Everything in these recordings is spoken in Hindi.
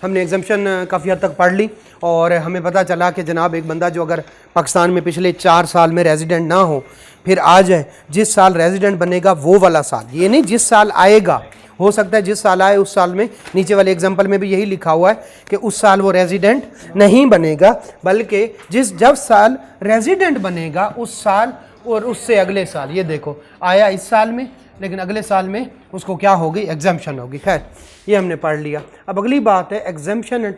हमने एग्जाम्पशन काफ़ी हद तक पढ़ ली और हमें पता चला कि जनाब एक बंदा जो अगर पाकिस्तान में पिछले 4 साल में रेजिडेंट ना हो, फिर आ जाए, जिस साल रेजिडेंट बनेगा वो वाला साल, ये नहीं जिस साल आएगा, हो सकता है जिस साल आए उस साल में, नीचे वाले एग्जाम्पल में भी यही लिखा हुआ है कि उस साल वो रेजिडेंट नहीं बनेगा, बल्कि जब साल रेजिडेंट बनेगा उस साल और उससे अगले साल, ये देखो आया इस साल में लेकिन अगले साल में उसको क्या होगी, एग्जाम्पशन होगी। खैर ये हमने पढ़ लिया। अब अगली बात है एग्जाम्पशन एंड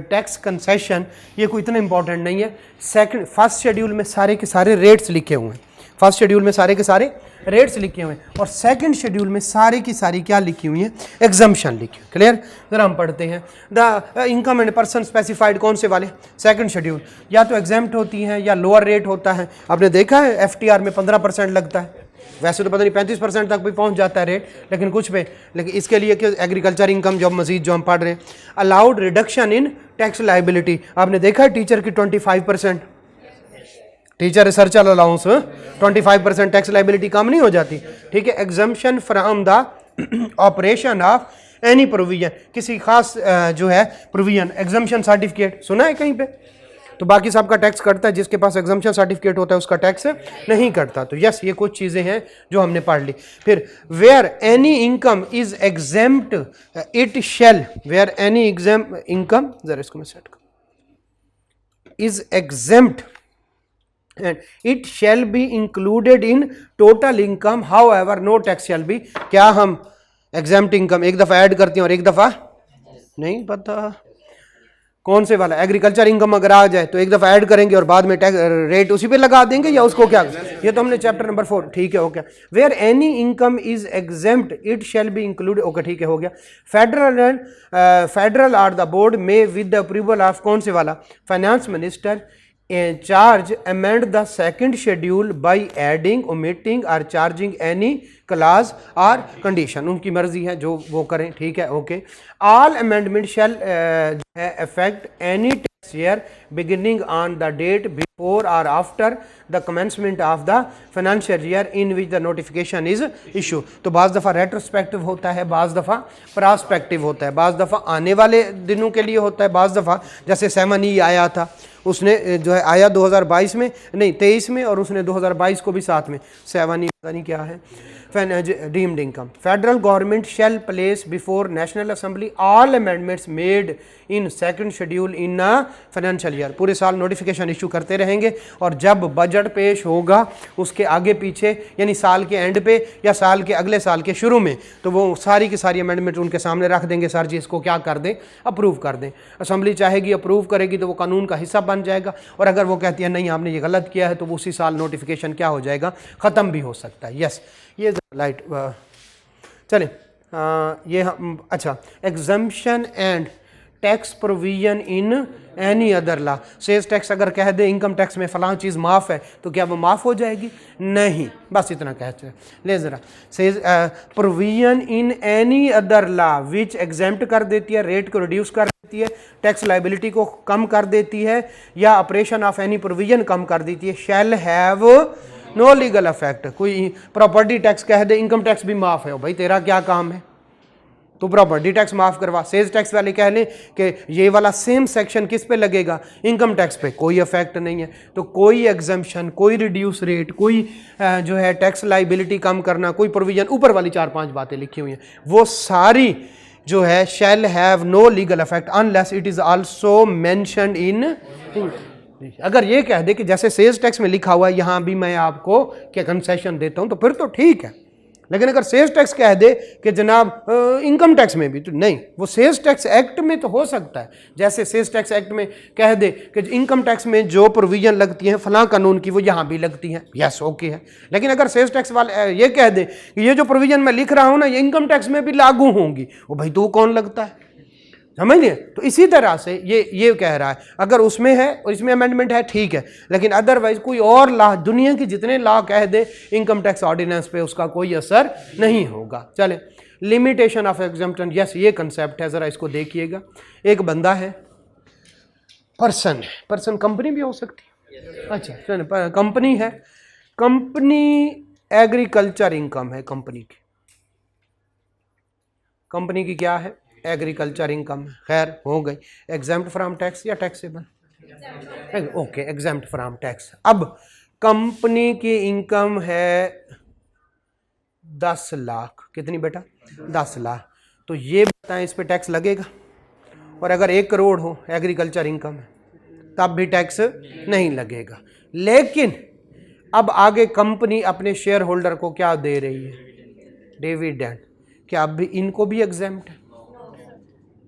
टैक्स कंसेशन। ये कोई इतना इंपॉर्टेंट नहीं है। फर्स्ट शेड्यूल में सारे के सारे रेट्स लिखे हुए हैं, फर्स्ट शेड्यूल में सारे के सारे रेट्स लिखे हुए हैं और सेकंड शेड्यूल में सारी की सारी क्या लिखी हुई है, एग्जाम्पशन लिखी हुई। क्लियर? जरा हम पढ़ते हैं। The income and person specified, कौन से वाले, सेकंड शेड्यूल, या तो एग्जाम्प्ट होती हैं या लोअर रेट होता है। आपने देखा है एफटीआर में 15% लगता है, वैसे तो पता नहीं 35% तक भी पहुंच जाता है रेट, लेकिन कुछ पे, लेकिन इसके लिए कि एग्रीकल्चर इनकम जो मजीद जो हम पढ़ रहे हैं, allowed reduction in tax liability. आपने देखा है टीचर की 25%, teacher researcher allowance 25% tax liability कम नहीं हो जाती। ठीक है। Exemption from the operation of any provision, किसी खास जो है प्रोविजन, एग्जम्पशन सर्टिफिकेट सुना है कहीं पे, तो बाकी सबका टैक्स कटता है, जिसके पास एग्जम्पशन सर्टिफिकेट होता है उसका टैक्स नहीं कटता। तो यस, ये कुछ चीज़ें हैं जो हमने पढ़ ली। फिर where any income is exempt it shall, where any income, जरा इसको मैं सेट कर, is exempt and it shall be included in total income, however no tax shall be। क्या हम exempt income एक दफ़ा ऐड करते हैं और एक दफ़ा नहीं, पता कौन से वाला, एग्रीकल्चर इनकम अगर आ जाए तो एक दफ़ा ऐड करेंगे और बाद में टैक्स रेट उसी पे लगा देंगे, या उसको क्या, ये तो हमने चैप्टर नंबर 4। ठीक है, okay. Where any income is exempt it shall be included, okay ठीक है, हो गया। फेडरल आर द बोर्ड में विद द अप्रूवल ऑफ, कौन से वाला, finance minister charge amend the second schedule by adding, omitting और चार्जिंग एनी क्लास और कंडीशन, उनकी मर्जी है जो वो करें। ठीक है, okay. All amendment shall affect any tax year beginning on the date before और after the commencement of the financial year in which the notification is issue. तो बाज़ दफ़ा रेट्रोस्पेक्टिव होता है, बाज़ दफ़ा प्रॉस्पेक्टिव होता है, बाज़ दफ़ा आने वाले दिनों के लिए होता है, बाज़ दफ़ा जैसे 7E आया था, उसने जो है आया 2022 में, नहीं 23 में, और उसने 2022 को भी साथ में, 7E पता नहीं क्या है, deemed income. Federal government shell place before national assembly all amendments made in second schedule in financial year. पूरे साल नोटिफिकेशन इशू करते रहेंगे और जब बजट पेश होगा उसके आगे पीछे, यानी साल के एंड पे या साल के अगले साल के शुरू में, तो वो सारी की सारी अमेंडमेंट उनके सामने रख देंगे, सर जी इसको क्या कर दें, अप्रूव कर दें। असेंबली चाहेगी अप्रूव करेगी तो वो कानून का हिस्सा बन जाएगा, और अगर वो कहती है नहीं आपने ये गलत किया है तो उसी साल नोटिफिकेशन क्या हो जाएगा, ख़त्म भी हो सकता है। यस, ये लाइट चले, ये हम, अच्छा, exemption and tax provision in any other law. Sales tax अगर कह दे इनकम टैक्स में फलां चीज़ माफ़ है तो क्या वो माफ़ हो जाएगी? नहीं, बस इतना कहते हैं। ले ज़रा, sales provision in any other law which exempt कर देती है, रेट को रिड्यूस कर देती है, टैक्स लाइबिलिटी को कम कर देती है, या ऑपरेशन ऑफ एनी प्रोविजन कम कर देती है, shall have no legal effect. कोई प्रॉपर्टी टैक्स कह दे इनकम टैक्स भी माफ़ है, भाई तेरा क्या काम है, तो प्रॉपर्टी टैक्स माफ़ करवा। सेल्स टैक्स वाले कह लें कि ये वाला सेम सेक्शन किस पे लगेगा, इनकम टैक्स पे, कोई इफेक्ट नहीं है। तो कोई एग्जम्पशन, कोई रिड्यूस रेट, कोई जो है टैक्स लाइबिलिटी कम करना, कोई प्रोविजन, ऊपर वाली 4-5 बातें लिखी हुई हैं, वो सारी जो है shall have no legal effect unless it is also mentioned in. अगर ये कह दे कि जैसे सेल्स टैक्स में लिखा हुआ है यहाँ भी मैं आपको क्या कंसेशन देता हूँ, तो फिर तो ठीक है। लेकिन अगर सेल्स टैक्स कह दे कि जनाब इनकम टैक्स में भी, तो नहीं, वो सेल्स टैक्स एक्ट में तो हो सकता है, जैसे सेल्स टैक्स एक्ट में कह दे कि इनकम टैक्स में जो प्रोविजन लगती हैं फलां कानून की वो यहाँ भी लगती हैं, यस ओके है। लेकिन अगर सेल्स टैक्स वाले ये कह दे कि ये जो प्रोविजन मैं लिख रहा हूँ ना ये इनकम टैक्स में भी लागू होंगी, वो भाई तो कौन लगता है, समझ लिए? तो इसी तरह से ये कह रहा है, अगर उसमें है और इसमें अमेंडमेंट है ठीक है, लेकिन अदरवाइज कोई और लॉ, दुनिया की जितने लॉ कह दे इनकम टैक्स ऑर्डिनेंस पे उसका कोई असर नहीं होगा। चले, लिमिटेशन ऑफ एग्जम्पशन, यस ये कंसेप्ट है, जरा इसको देखिएगा। एक बंदा है, पर्सन है, पर्सन कंपनी भी हो सकती है, अच्छा चलो कंपनी है, कंपनी एग्रीकल्चर इनकम है, कंपनी की क्या है, एग्रीकल्चर इनकम, खैर हो गई। एग्जाम्प्ट फ्रॉम टैक्स या taxable? Okay, exempt from tax. अब कंपनी की इनकम है 10 लाख, कितनी बेटा? 10 लाख। तो ये बताएं इस पे टैक्स लगेगा? और अगर 1 करोड़ हो एग्रीकल्चर इनकम है तब भी टैक्स नहीं लगेगा। लेकिन अब आगे कंपनी अपने शेयर होल्डर को क्या दे रही है? डिविडेंड। क्या अब भी इनको भी एग्जेम्प्ट है?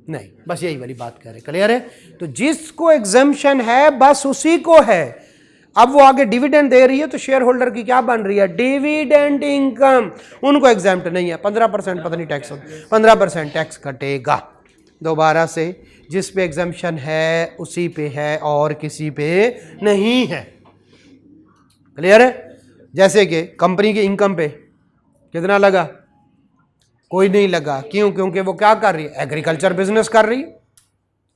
नहीं, बस यही वाली बात कह रहे। क्लियर है? तो जिसको एग्जेम्पशन है बस उसी को है। अब वो आगे डिविडेंड दे रही है तो शेयर होल्डर की क्या बन रही है? Dividend income. उनको एग्जेम्प्ट नहीं है। 15% पता नहीं टैक्स, 15% टैक्स कटेगा। दोबारा से, जिस पे एग्जेम्पशन है उसी पे है और किसी पे नहीं है। क्लियर है? जैसे कि कंपनी की इनकम पे कितना लगा? कोई नहीं लगा। क्यों? क्योंकि वो क्या कर रही है? एग्रीकल्चर बिजनेस कर रही है,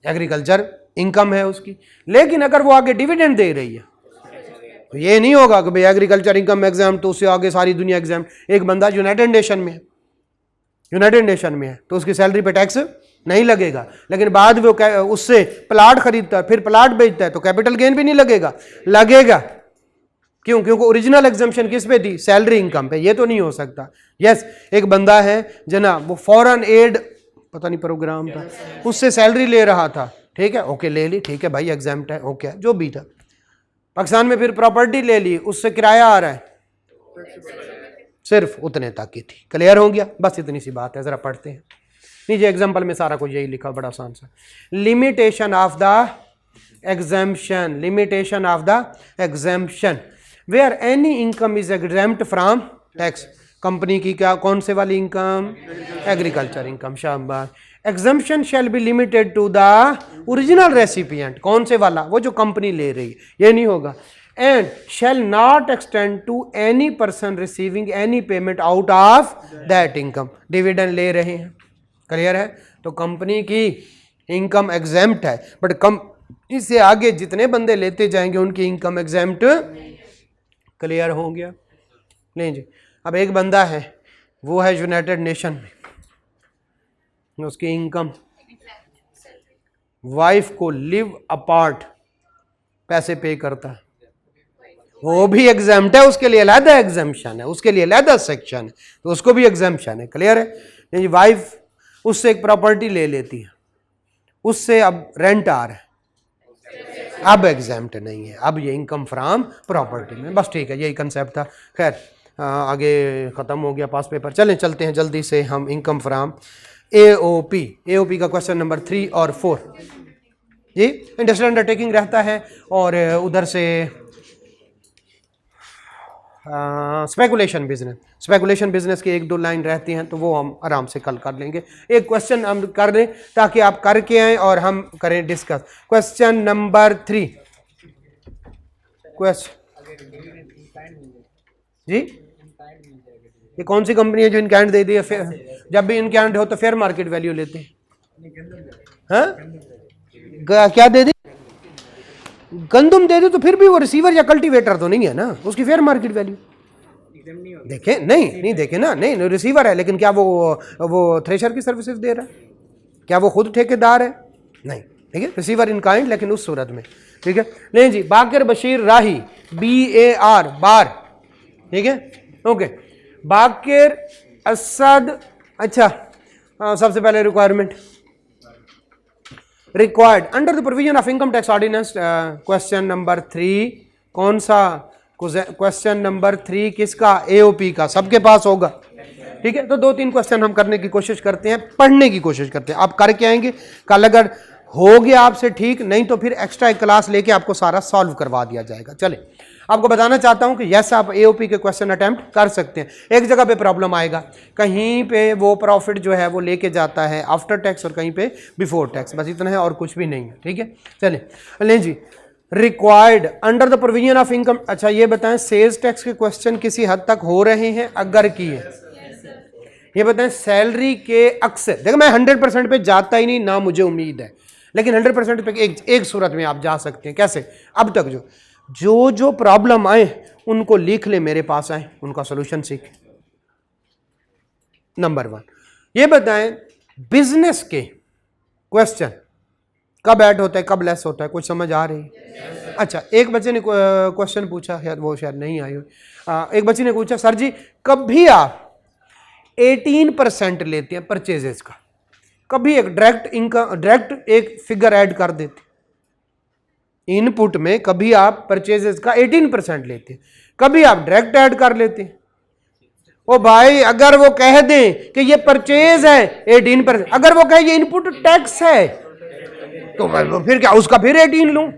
एग्रीकल्चर इनकम है उसकी। लेकिन अगर वो आगे डिविडेंड दे रही है तो ये नहीं होगा कि भाई एग्रीकल्चर इनकम एग्जाम तो उससे आगे सारी दुनिया एग्जाम। एक बंदा यूनाइटेड नेशन में है, यूनाइटेड नेशन में है तो उसकी सैलरी पे टैक्स नहीं लगेगा। लेकिन बाद में वो उससे प्लाट खरीदता है, फिर प्लाट बेचता है तो कैपिटल गेन भी नहीं लगेगा? लगेगा। क्यों? क्योंकि ओरिजिनल एग्जाम्पशन किस पे थी? सैलरी इनकम पे। ये तो नहीं हो सकता। यस, एक बंदा है जनाब, वो फॉरेन एड पता नहीं प्रोग्राम था, उससे सैलरी ले रहा था, ठीक है, ओके ले ली, ठीक है भाई एग्जाम्प्ट है, ओके जो भी था। पाकिस्तान में फिर प्रॉपर्टी ले ली, उससे किराया आ रहा है, सिर्फ उतने तक की थी। क्लियर हो गया? बस इतनी सी बात है। जरा पढ़ते हैं नीचे एग्जाम्पल में, सारा कुछ यही लिखा, बड़ा आसान सा। Limitation of the exemption, limitation of the exemption where any income is exempt from tax. Company की क्या, कौन से वाली इनकम? Agriculture income. शाबाश। Exemption shall be limited to the original recipient. कौन से वाला? वो जो कंपनी ले रही है, ये नहीं होगा। And shall not extend to any person receiving any payment out of that income. Dividend ले रहे हैं, क्लियर है? तो कंपनी की इनकम एग्जेम्प्ट है, बट कम इससे आगे जितने बंदे लेते जाएंगे उनकी इनकम एग्जेम्प्ट। क्लियर हो गया? नहीं जी। अब एक बंदा है, वो है यूनाइटेड नेशन में, उसकी इनकम वाइफ को लिव अपार्ट पैसे पे करता है, वो भी एग्जाम्प्ट है। उसके लिए अलहदा एग्जाम्पशन है, उसके लिए अलहदा सेक्शन है, तो उसको भी एग्जाम्पशन है। क्लियर है? नहीं, वाइफ उससे एक प्रॉपर्टी ले लेती है, उससे अब रेंट आ रहा है, अब एग्जाम्प्ट नहीं है, अब ये इनकम फ्रॉम प्रॉपर्टी में। बस ठीक है, यही कंसेप्ट था। खैर आगे ख़त्म हो गया पास पेपर। चलते हैं जल्दी से हम इनकम फ्रॉम AOP। AOP का क्वेश्चन नंबर 3 और 4 जी इंडस्ट्रियल अंडरटेकिंग रहता है, और उधर से स्पेकुलेशन बिजनेस, स्पेकुलेशन बिजनेस की 1-2 लाइन रहती हैं, तो वो हम आराम से कल कर लेंगे। एक क्वेश्चन हम कर लें ताकि आप करके आएँ और हम करें डिस्कस। क्वेश्चन नंबर 3 जी, ये कौन सी कंपनी है जो इनकैंड दे दी है? फिर जब भी इनकैंड हो तो फेयर मार्केट वैल्यू लेते हैं। हाँ, क्या दे दी? गंदम दे दे तो फिर भी वो रिसीवर या कल्टीवेटर तो नहीं है ना, उसकी फेयर मार्केट वैल्यू देखे नहीं देखे ना, नहीं रिसीवर है, लेकिन क्या वो थ्रेशर की सर्विसेज दे रहा है? क्या वो खुद ठेकेदार है? नहीं, ठीक है, रिसीवर इन काइंड, लेकिन उस सूरत में। ठीक है, नहीं जी। बाकिर बशीर राही, BAR बार, ठीक है, ओके। बाकिर असद, अच्छा सबसे पहले requirement required under the provision of income tax ordinance. Question number 3 कौन सा? क्वेश्चन नंबर 3 किसका? AOP का। सबके पास होगा, ठीक है। तो 2-3 क्वेश्चन हम करने की कोशिश करते हैं, पढ़ने की कोशिश करते हैं। आप करके आएंगे, कल अगर हो गया आपसे ठीक, नहीं तो फिर एक्स्ट्रा एक क्लास लेके आपको सारा सॉल्व करवा दिया जाएगा। चले, आपको बताना चाहता हूं कि यस आप AOP के क्वेश्चन अटेम्प्ट कर सकते हैं। एक जगह पे प्रॉब्लम आएगा, कहीं पे वो प्रॉफिट जो है वो लेके जाता है आफ्टर टैक्स और कहीं पे बिफोर टैक्स, बस इतना है और कुछ भी नहीं है। ठीक है, चले लें जी। Required under the provision of income. अच्छा ये बताएं, सेल्स टैक्स के क्वेश्चन किसी हद तक हो रहे हैं? अगर किए, ये बताएं सैलरी के अक्सर, देखो मैं 100% पे जाता ही नहीं ना, मुझे उम्मीद है, लेकिन 100% पे एक सूरत में आप जा सकते हैं। कैसे? अब तक जो प्रॉब्लम आए उनको लिख ले, मेरे पास आए, उनका सोल्यूशन सीख। नंबर 1 ये बताएं, बिजनेस के क्वेश्चन कब ऐड होता है कब लेस होता है, कुछ समझ आ रही है? अच्छा, एक बच्चे ने क्वेश्चन पूछा, शायद नहीं आई हुई। एक बच्चे ने पूछा सर जी कभी आप 18% लेते हैं परचेजेस का, कभी एक डायरेक्ट इनकम डायरेक्ट एक फिगर ऐड कर देते इनपुट में, कभी आप परचेजेस का 18% लेते हैं, कभी आप डायरेक्ट ऐड कर लेते हैं। ओ भाई अगर वो कह दें कि ये परचेज है 18%, अगर वो कहे ये इनपुट टैक्स है तो फिर क्या उसका फिर 18 लूं,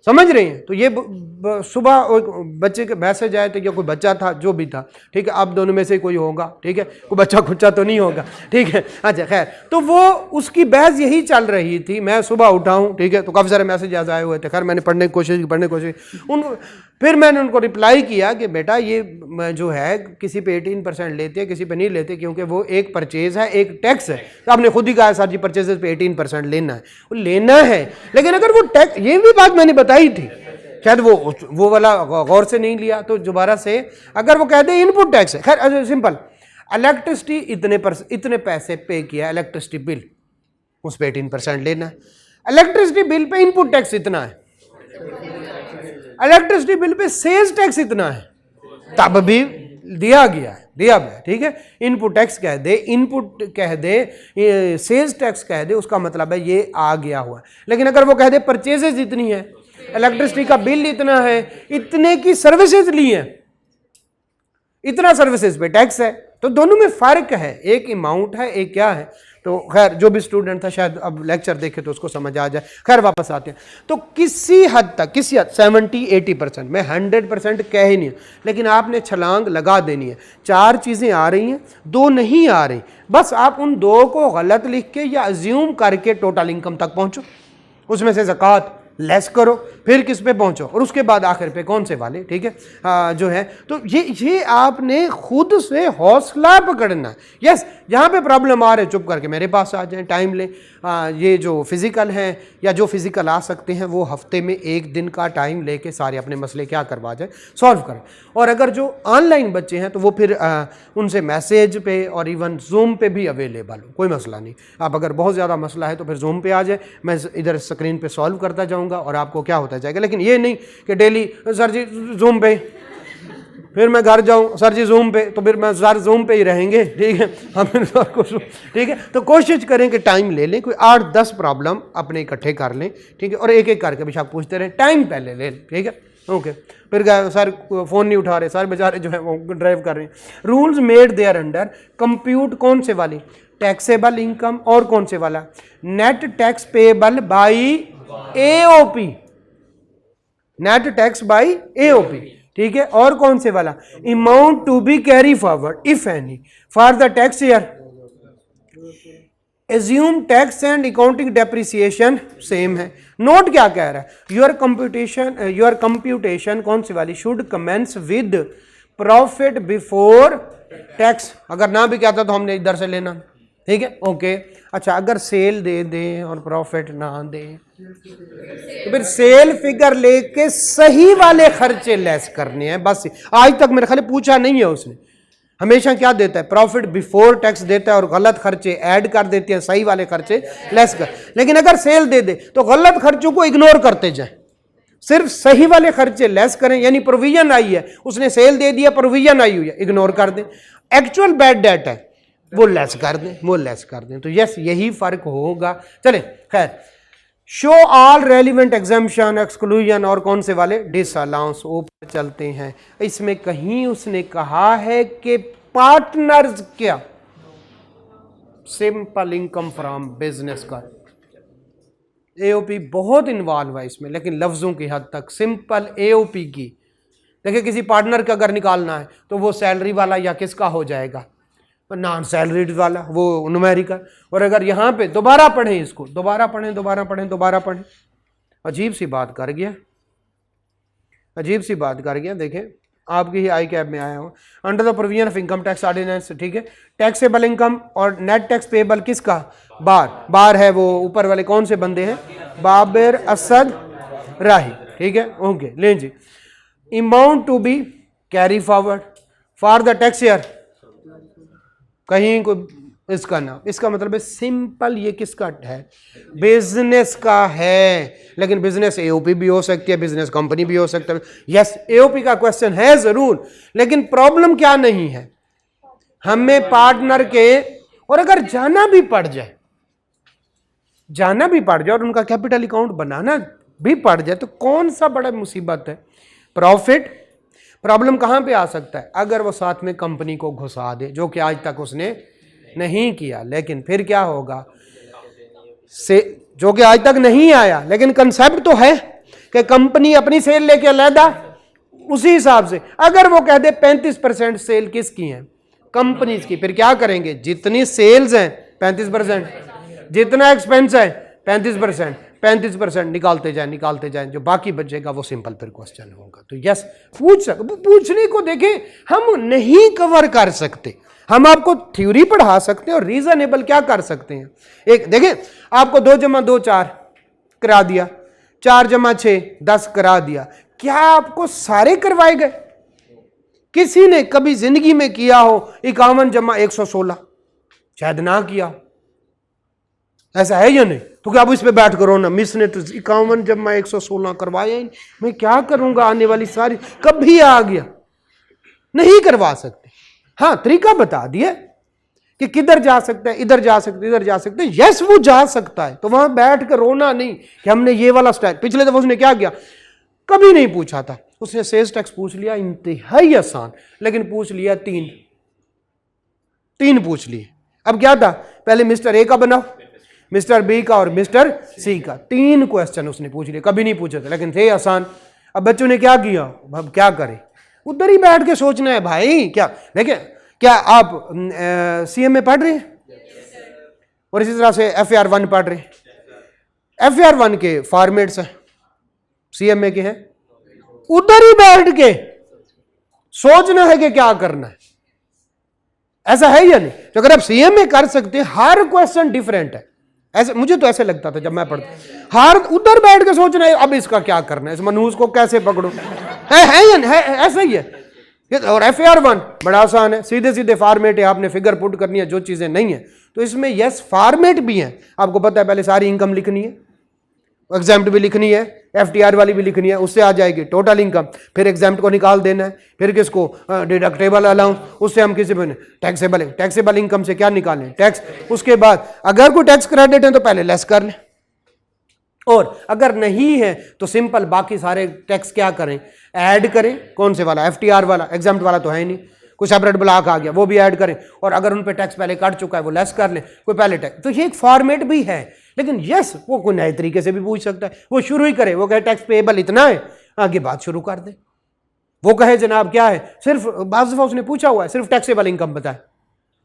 समझ रहे हैं? तो ये सुबह बच्चे के मैसेज आए थे, या कोई बच्चा था जो भी था, ठीक है, आप दोनों में से कोई होगा, ठीक है, कोई बच्चा खुच्चा तो नहीं होगा, ठीक है, अच्छा खैर, तो वो उसकी बहस यही चल रही थी। मैं सुबह उठा हूँ, ठीक है, तो काफ़ी सारे मैसेज आए हुए थे, खैर मैंने पढ़ने की कोशिश फिर मैंने उनको रिप्लाई किया कि बेटा ये जो है किसी पे 18% लेते हैं, किसी पे नहीं लेते, क्योंकि वो एक परचेज है, एक टैक्स है। तो आपने खुद ही कहा सर जी परचेजेस पे 18% लेना है, वो लेना है, लेकिन अगर वो टैक्स, ये भी बात मैंने बताई थी, शायद वो वाला गौर से नहीं लिया, तो दोबारा से अगर वो कहते हैं इनपुट टैक्स है, खैर सिंपल, इलेक्ट्रिसिटी इतने पैसे पे किया, इलेक्ट्रिसिटी बिल, उस पर 18% लेना है। इलेक्ट्रिसिटी बिल पे इनपुट टैक्स इतना है, इलेक्ट्रिसिटी बिल पे सेल्स टैक्स इतना है, तब भी दिया गया है, ठीक है। इनपुट टैक्स कह दे, इनपुट कह दे, सेल्स टैक्स कह दे, उसका मतलब है ये आ गया हुआ है। लेकिन अगर वो कह दे परचेजेस इतनी है, इलेक्ट्रिसिटी का बिल इतना है, इतने की सर्विसेज ली है, इतना सर्विसेज पे टैक्स है, तो दोनों में फर्क है, एक अमाउंट है, एक क्या है। तो खैर जो भी स्टूडेंट था शायद अब लेक्चर देखे तो उसको समझ आ जाए। खैर वापस आते हैं, तो किसी हद तक 70-80%, मैं 100% कह ही नहीं, लेकिन आपने छलांग लगा देनी है। 4 चीज़ें आ रही हैं, 2 नहीं आ रही, बस आप उन 2 को गलत लिख के या अज्यूम करके टोटल इनकम तक पहुंचो, उसमें से ज़कात लेस करो, फिर किस पे पहुंचो, और उसके बाद आखिर पे कौन से वाले, ठीक है, जो है। तो ये आपने खुद से हौसला पकड़ना है। यस, जहाँ पे प्रॉब्लम आ रहे चुप करके मेरे पास आ जाएं, टाइम लें। ये जो फिज़िकल हैं या जो फिज़िकल आ सकते हैं, वो हफ्ते में 1 दिन का टाइम लेके सारे अपने मसले क्या करवा जाए, सॉल्व करें। और अगर जो ऑनलाइन बच्चे हैं तो वो फिर उनसे मैसेज पे और इवन जूम पे भी अवेलेबल हो, कोई मसला नहीं। आप अगर बहुत ज़्यादा मसला है तो फिर जूम पे आ जाए, मैं इधर स्क्रीन पे सॉल्व करता जाऊँगा और आपको क्या होता जाएगा। लेकिन ये नहीं कि डेली सर जी जूम पे, फिर मैं घर जाऊं सर जी जूम पे, तो फिर मैं सर जूम पे ही रहेंगे, ठीक है, हम ठीक है। तो कोशिश करें कि टाइम ले लें, कोई 8-10 प्रॉब्लम अपने इकट्ठे कर लें, ठीक है, और एक एक करके बेशक पूछते रहें, टाइम पहले ले लें, ठीक है, ओके। फिर सर फ़ोन नहीं उठा रहे, सर बेचारे जो है वो ड्राइव कर रहे हैं। Rules made there under compute कौन से वाली, टैक्सेबल इनकम, और कौन से वाला, net tax payable by AOP, net tax by AOP, ठीक है। और कौन से वाला, amount to be carry forward if any for the tax year, assume tax and accounting depreciation same है। नोट क्या कह रहा है, योर कंप्यूटेशन कौन सी वाली, should commence with profit before tax, अगर ना भी कहता तो हमने इधर से लेना, ठीक है, ओके। अच्छा, अगर सेल दे दें और प्रॉफिट ना दें तो फिर सेल फिगर लेके सही वाले खर्चे लेस करने हैं, बस। आज तक मेरे ख्याल पूछा नहीं है उसने, हमेशा क्या देता है, प्रॉफिट बिफोर टैक्स देता है और गलत खर्चे ऐड कर देते हैं, सही वाले खर्चे लेस कर। लेकिन अगर सेल दे दे तो गलत खर्चों को इग्नोर करते जाए, सिर्फ सही वाले खर्चे लेस करें। यानी प्रोविजन आई है, उसने सेल दे दिया, प्रोविजन आई हुई है, इग्नोर कर दें। एक्चुअल बैड डेट है, वो लेस कर दें, तो यस यही फर्क होगा। चले खैर, show all relevant exemption, exclusion, और कौन से वाले, डिसअलाउंस। ऊपर चलते हैं, इसमें कहीं उसने कहा है कि पार्टनर्स क्या, सिंपल इनकम फ्रॉम बिजनेस का, एओपी बहुत इन्वॉल्व है इसमें, लेकिन लफ्जों की हद तक सिंपल एओपी की। देखिए किसी पार्टनर का अगर निकालना है तो वो सैलरी वाला या किसका हो जाएगा, नॉन सैलरीड वाला, वो न्यूमेरिकल। और अगर यहाँ पे दोबारा पढ़ें इसको, दोबारा पढ़ें, अजीब सी बात कर गया, देखें आपकी ही आई कैब में आया हूँ। Under the provision of income tax ordinance, ठीक है, टैक्सेबल इनकम और नेट टैक्स पेएबल किसका, बार है, वो ऊपर वाले कौन से बंदे हैं, बाबर असद राही, ठीक है, ओके। लें जी, amount to be carry forward for the tax year, कहीं कोई इसका नाम, इसका मतलब है सिंपल, ये किसका है? बिजनेस का है। लेकिन बिजनेस एओपी भी हो सकती है, बिजनेस कंपनी भी हो सकता है। यस, एओपी का क्वेश्चन है जरूर, लेकिन प्रॉब्लम क्या नहीं है, हमें पार्टनर के, और अगर जाना भी पड़ जाए और उनका कैपिटल अकाउंट बनाना भी पड़ जाए तो कौन सा बड़ा मुसीबत है? प्रॉफिट। प्रॉब्लम कहां पे आ सकता है? अगर वो साथ में कंपनी को घुसा दे, जो कि आज तक उसने नहीं किया, लेकिन फिर क्या होगा से, जो कि आज तक नहीं आया, लेकिन कंसेप्ट तो है कि कंपनी अपनी सेल लेके अलहदा, उसी हिसाब से अगर वो कह दे 35% सेल किसकी है? कंपनीज की, फिर क्या करेंगे? जितनी सेल्स हैं 35%, जितना एक्सपेंस है 35% निकालते जाएं, जो बाकी बचेगा वो सिंपल फिर क्वेश्चन होगा। तो यस, पूछने को देखें, हम नहीं कवर कर सकते, हम आपको थ्योरी पढ़ा सकते हैं और रीजनेबल क्या कर सकते हैं। एक देखें, आपको 2 + 2 4 करा दिया, 4 + 6 10 करा दिया, क्या आपको सारे करवाए गए? किसी ने कभी जिंदगी में किया हो 51 + 116? शायद ना किया, ऐसा है या नहीं? तो क्या आप इस पे बैठ करो ना, मिस ने तो 51 + 116 करवाया ही नहीं, मैं क्या करूंगा आने वाली सारी, कभी आ गया, नहीं करवा सकते। हाँ, तरीका बता दिया कि किधर जा सकता है, इधर जा सकते, इधर जा सकते। यस, वो जा सकता है, तो वहां बैठ कर रोना नहीं कि हमने ये वाला स्टाइल। पिछले दफा उसने क्या किया, कभी नहीं पूछा था, उसने सेल्स टैक्स पूछ लिया, इंतहाई आसान, लेकिन पूछ लिया 3 पूछ लिए। अब क्या था, पहले मिस्टर ए का बनाओ, मिस्टर बी का और मिस्टर सी का, 3 क्वेश्चन उसने पूछ लिए, कभी नहीं पूछे थे, लेकिन थे आसान। अब बच्चों ने क्या किया, अब क्या करें, उधर ही बैठ के सोचना है भाई। क्या देखिए, क्या आप सीएमए पढ़ रहे हैं और इसी तरह से FAR1 पढ़ रहे हैं? FAR1 के फॉर्मेट्स हैं, सीएमए के हैं, उधर ही बैठ के सोचना है कि क्या करना है। ऐसा है या नहीं? तो अगर आप सीएमए कर सकते हैं, हर क्वेश्चन डिफरेंट है, ऐसे मुझे तो ऐसे लगता था जब मैं पढ़ता, हर उधर बैठ के सोचना है अब इसका क्या करना है, इस मनहूस को कैसे पकड़ो, है ऐसा ही है। और FAR1 बड़ा आसान है, सीधे सीधे फॉर्मेट है, आपने फिगर पुट करनी है, जो चीजें नहीं है। तो इसमें यस फॉर्मेट भी है, आपको पता है, पहले सारी इनकम लिखनी है, एग्जाम्प्ट भी लिखनी है, FTR वाली भी लिखनी है, उससे आ जाएगी टोटल इनकम, फिर एग्जाम्प्ट को निकाल देना है, फिर किसको, डिडक्टेबल अलाउंस, उससे हम किसी टैक्सेबल इनकम से क्या निकालें, टैक्स। उसके बाद अगर कोई टैक्स क्रेडिट है तो पहले लेस कर लें, और अगर नहीं है तो सिंपल बाकी सारे टैक्स क्या करें, ऐड करें। कौन से वाला, FTR वाला, एग्जाम्प्ट वाला तो है नहीं, कोई सेपरेट ब्लॉक आ गया वो भी ऐड करें, और अगर उन पे टैक्स पहले कट चुका है वो लेस कर लें, कोई पहले टैक्स। तो ये एक फॉर्मेट भी है, लेकिन यस वो कोई नए तरीके से भी पूछ सकता है, वो शुरू ही करे, वो कहे टैक्स पेएबल इतना है, आगे बात शुरू कर दे। वो कहे जनाब क्या है, सिर्फ बाज़ दफ़ा उसने पूछा हुआ है सिर्फ टैक्सेबल इनकम बताए,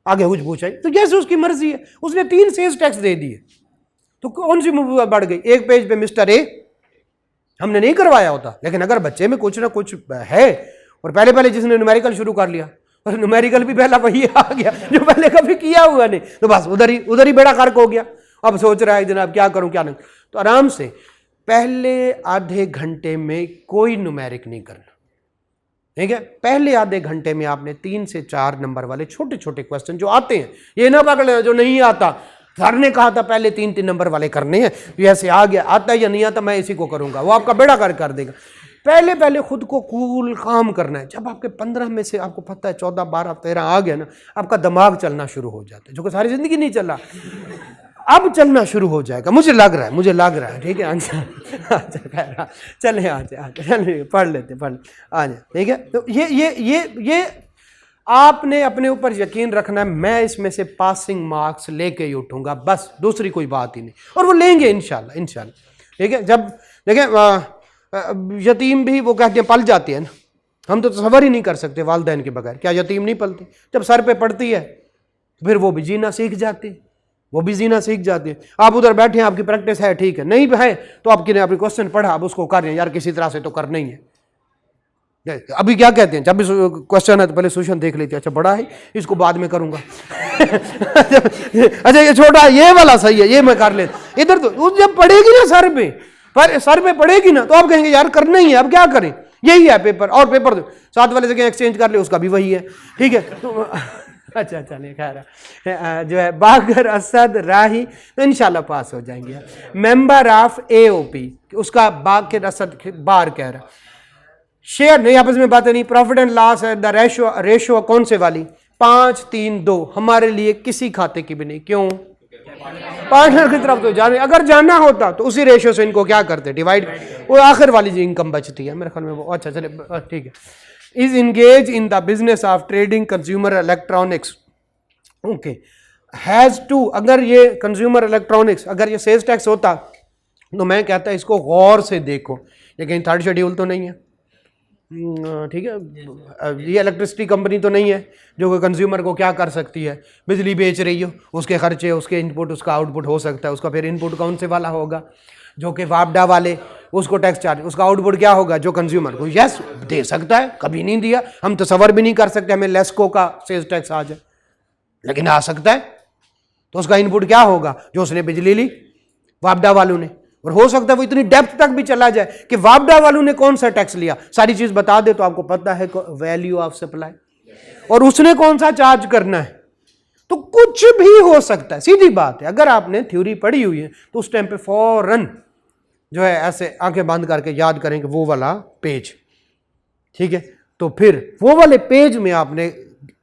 आगे कुछ पूछा ही, तो जैसे उसकी मर्जी है, उसने 3 सेल्स टैक्स दे दिए, तो कौन सी मुसीबत बढ़ गई। एक पेज पे मिस्टर ए हमने नहीं करवाया होता, लेकिन अगर बच्चे में कुछ ना कुछ है, और पहले जिसने न्यूमेरिकल शुरू कर लिया, और न्यूमेरिकल भी पहला वही आ गया जो पहले कभी किया हुआ नहीं, तो बस उधर ही बेड़ा गर्क हो गया। अब सोच रहा है जनाब क्या करूं क्या नहीं, तो आराम से पहले आधे घंटे में कोई न्यूमेरिक नहीं करना, ठीक है। पहले आधे घंटे में आपने 3 से 4 नंबर वाले छोटे छोटे क्वेश्चन जो आते हैं, ये ना पकड़ लेना जो नहीं आता। सर ने कहा था पहले 3 नंबर वाले करने हैं, ऐसे आ गया, आता या नहीं आता मैं इसी को करूंगा, वो आपका बेड़ा गर्क कर देगा। पहले खुद को कूल काम करना है। जब आपके 15 में से आपको पता है 14, 12, 13 आ गया ना, आपका दिमाग चलना शुरू हो जाता है, जो कि सारी जिंदगी नहीं चला, अब चलना शुरू हो जाएगा, मुझे लग रहा है, ठीक है। अच्छा चले चलिए पढ़ लेते आ जाए, ठीक है। तो ये आपने अपने ऊपर यकीन रखना है, मैं इसमें से पासिंग मार्क्स लेके ही उठूंगा, बस दूसरी कोई बात ही नहीं, और वो लेंगे इंशाल्लाह, ठीक है। जब देखें यतीम भी वो कहते हैं पल जाते हैं ना, हम तो तसव्वुर ही नहीं कर सकते वालिदैन के बगैर, क्या यतीम नहीं पलते। जब सर पे पड़ती है फिर वो भी जीना सीख जाते हैं, आप उधर बैठे हैं, आपकी प्रैक्टिस है, ठीक है, नहीं है तो आपकी क्वेश्चन पढ़ा, अब उसको कर रहे हैं यार, किसी तरह से तो करना ही है। अभी क्या कहते हैं, जब भी क्वेश्चन है तो पहले सोल्यूशन देख लेते हैं, अच्छा बड़ा है इसको बाद में करूंगा अच्छा ये छोटा, ये वाला सही है, ये मैं कर लेता। इधर तो जब पढ़ेगी ना सर पे पड़ेगी ना, तो आप कहेंगे यार करना ही है, अब क्या करें, यही है पेपर, और पेपर साथ वाले जगह एक्सचेंज कर ले, उसका भी वही है, ठीक है। तो अच्छा चलिए खैर जो है बागर असद राही तो इंशाल्लाह पास हो जाएंगे। मेंबर ऑफ AOP उसका बागर असद बार कह रहा शेयर नहीं आपस में बातें नहीं। प्रॉफिट एंड लॉस है द रेशो कौन से वाली 5 3 2 हमारे लिए किसी खाते की भी नहीं। क्यों पार्टनर की तरफ तो जाने अगर जाना होता तो उसी रेशियो से इनको क्या करते डिवाइड वो आखिर वाली जो इनकम बचती है मेरे ख्याल में वो अच्छा चले ठीक है। Is engage in the business of trading consumer electronics okay has to अगर ये कंज्यूमर इलेक्ट्रॉनिक्स अगर ये सेल्स टैक्स होता तो मैं कहता इसको गौर से देखो ये कहीं थर्ड शेड्यूल तो नहीं है ठीक है। ये इलेक्ट्रिसिटी कंपनी तो नहीं है जो कंज्यूमर को क्या कर सकती है बिजली बेच रही हो उसके खर्चे उसके इनपुट उसका आउटपुट हो सकता है उसका फिर इनपुट कौन से वाला होगा जो कि वापडा वाले उसको टैक्स चार्ज उसका आउटपुट क्या होगा जो कंज्यूमर को यस दे सकता है कभी नहीं दिया हम तसव्वुर भी नहीं कर सकते हमें लेस्को का सेल्स टैक्स आ जाए लेकिन आ सकता है तो उसका इनपुट क्या होगा जो उसने बिजली ली वापडा वालों ने और हो सकता है वो इतनी डेप्थ तक भी चला जाए कि वापडा वालों ने कौन सा टैक्स लिया सारी चीज बता दे तो आपको पता है वैल्यू ऑफ सप्लाई और उसने कौन सा चार्ज करना है तो कुछ भी हो सकता है। सीधी बात है अगर आपने थ्योरी पढ़ी हुई है तो उस टाइम पे फौरन जो है ऐसे आंखें बंद करके याद करेंगे वो वाला पेज ठीक है। तो फिर वो वाले पेज में आपने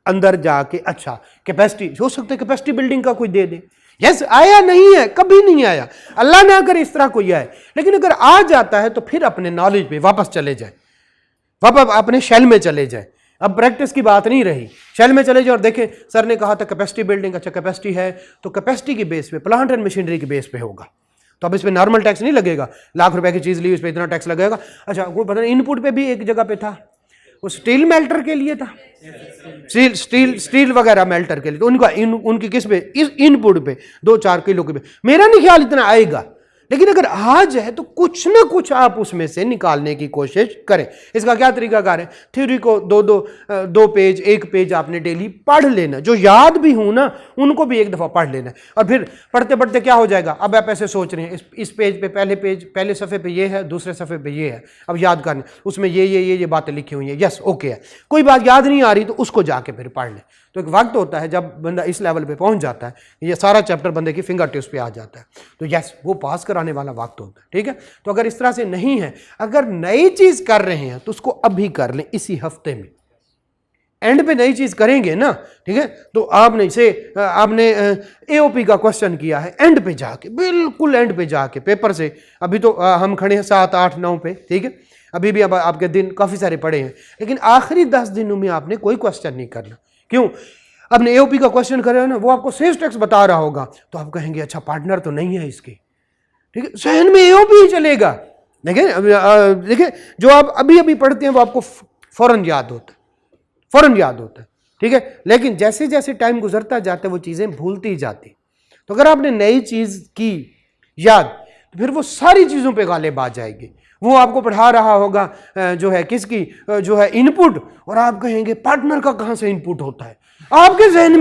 अंदर जाके अच्छा कैपेसिटी हो सकता है कैपेसिटी बिल्डिंग का कोई दे दे यस आया नहीं है कभी नहीं आया अल्लाह ना करे इस तरह कोई आए लेकिन अगर आ जाता है तो फिर अपने नॉलेज पे वापस चले जाए वापस अपने शेल में चले जाए। अब प्रैक्टिस की बात नहीं रही शेल में चले जाए और देखें सर ने कहा था कैपेसिटी बिल्डिंग अच्छा कैपेसिटी है तो कैपेसिटी की बेस पे प्लांट एंड मशीनरी की बेस पे होगा तो अब इस पे नॉर्मल टैक्स नहीं लगेगा लाख रुपए की चीज ली इस पे इतना टैक्स लगेगा। अच्छा वो पता नहीं इनपुट पे भी एक जगह पे था वो स्टील मेल्टर के लिए था स्टील वगैरह मेल्टर के लिए तो उनका उनकी किस पे इस इनपुट पे 2-4 किलो के पे मेरा नहीं ख्याल इतना आएगा लेकिन अगर आ जाए तो कुछ ना कुछ आप उसमें से निकालने की कोशिश करें। इसका क्या तरीकाकार है थ्योरी को दो पेज एक पेज आपने डेली पढ़ लेना जो याद भी हो ना उनको भी एक दफ़ा पढ़ लेना और फिर पढ़ते पढ़ते क्या हो जाएगा अब आप ऐसे सोच रहे हैं इस पेज पे पहले सफ़े पे ये है दूसरे सफ़े पे ये है अब याद करने उसमें ये बातें लिखी हुई हैं यस ओके है कोई बात याद नहीं आ रही तो उसको जाके फिर पढ़ लें। तो एक वक्त होता है जब बंदा इस लेवल पे पहुंच जाता है ये सारा चैप्टर बंदे की फिंगर टिप्स पे आ जाता है तो यस वो पास कराने वाला वक्त होता है ठीक है। तो अगर इस तरह से नहीं है अगर नई चीज़ कर रहे हैं तो उसको अभी कर लें इसी हफ्ते में एंड पे नई चीज़ करेंगे ना ठीक है। तो आपने AOP का क्वेश्चन किया है एंड पे जाके बिल्कुल एंड पे जाके पेपर से अभी तो हम खड़े हैं 7 8 9 पे ठीक है अभी भी अब आपके दिन काफ़ी सारे पड़े हैं लेकिन आखिरी 10 दिनों में आपने कोई क्वेश्चन नहीं करना। क्यों आपने AOP का क्वेश्चन कर रहे हो ना वो आपको सेल्स टैक्स बता रहा होगा तो आप कहेंगे अच्छा पार्टनर तो नहीं है इसके ठीक है सहन में AOP ही चलेगा। देखिए जो आप अभी पढ़ते हैं वो आपको फौरन याद होता है ठीक है लेकिन जैसे जैसे टाइम गुजरता जाता है वो चीज़ें भूलती जाती। तो अगर आपने नई चीज़ की याद तो फिर वो सारी चीज़ों पे गालिब आ जाएगी। वो आपको पढ़ा रहा होगा जो है किसकी जो है इनपुट और आप कहेंगे पार्टनर का कहाँ से इनपुट होता है आपके जहन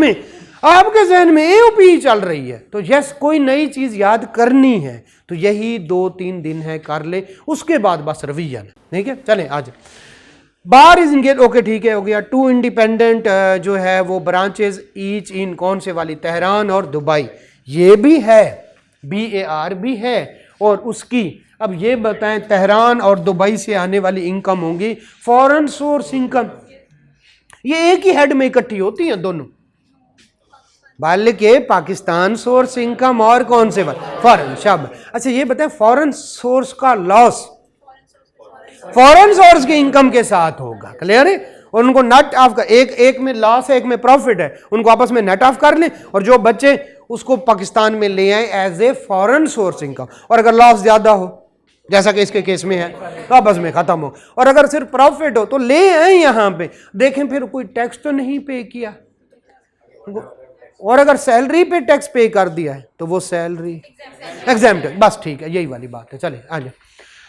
में AOP ही चल रही है। तो यस कोई नई चीज़ याद करनी है तो यही 2-3 दिन है कर ले उसके बाद बस रवैया ठीक है। चले आज बार इज इंगेज ओके ठीक है हो गया। 2 इंडिपेंडेंट जो है वो ब्रांचेज ईच इन कौन से वाली तेहरान और दुबई ये भी है BAR भी है और उसकी अब ये बताएं तेहरान और दुबई से आने वाली इनकम होंगी फॉरेन सोर्स इनकम ये एक ही हेड में इकट्ठी होती हैं दोनों बल्कि पाकिस्तान सोर्स इनकम और कौन से फॉरेन शब्द। अच्छा ये बताएं फॉरेन सोर्स का लॉस फॉरेन सोर्स की इनकम के साथ होगा क्लियर है और उनको नेट ऑफ कर एक में लॉस है एक में प्रॉफिट है उनको आपस में नेट ऑफ कर लें और जो बच्चे उसको पाकिस्तान में ले आए as a foreign source income और अगर लॉस ज्यादा हो जैसा कि इसके केस में है तो आपस में खत्म हो और अगर सिर्फ प्रॉफिट हो तो ले आए यहां पे देखें फिर कोई टैक्स तो नहीं पे किया और अगर सैलरी पे टैक्स पे कर दिया है तो वो सैलरी एग्जाम्प्ट बस ठीक है यही वाली बात है। चले आ जाए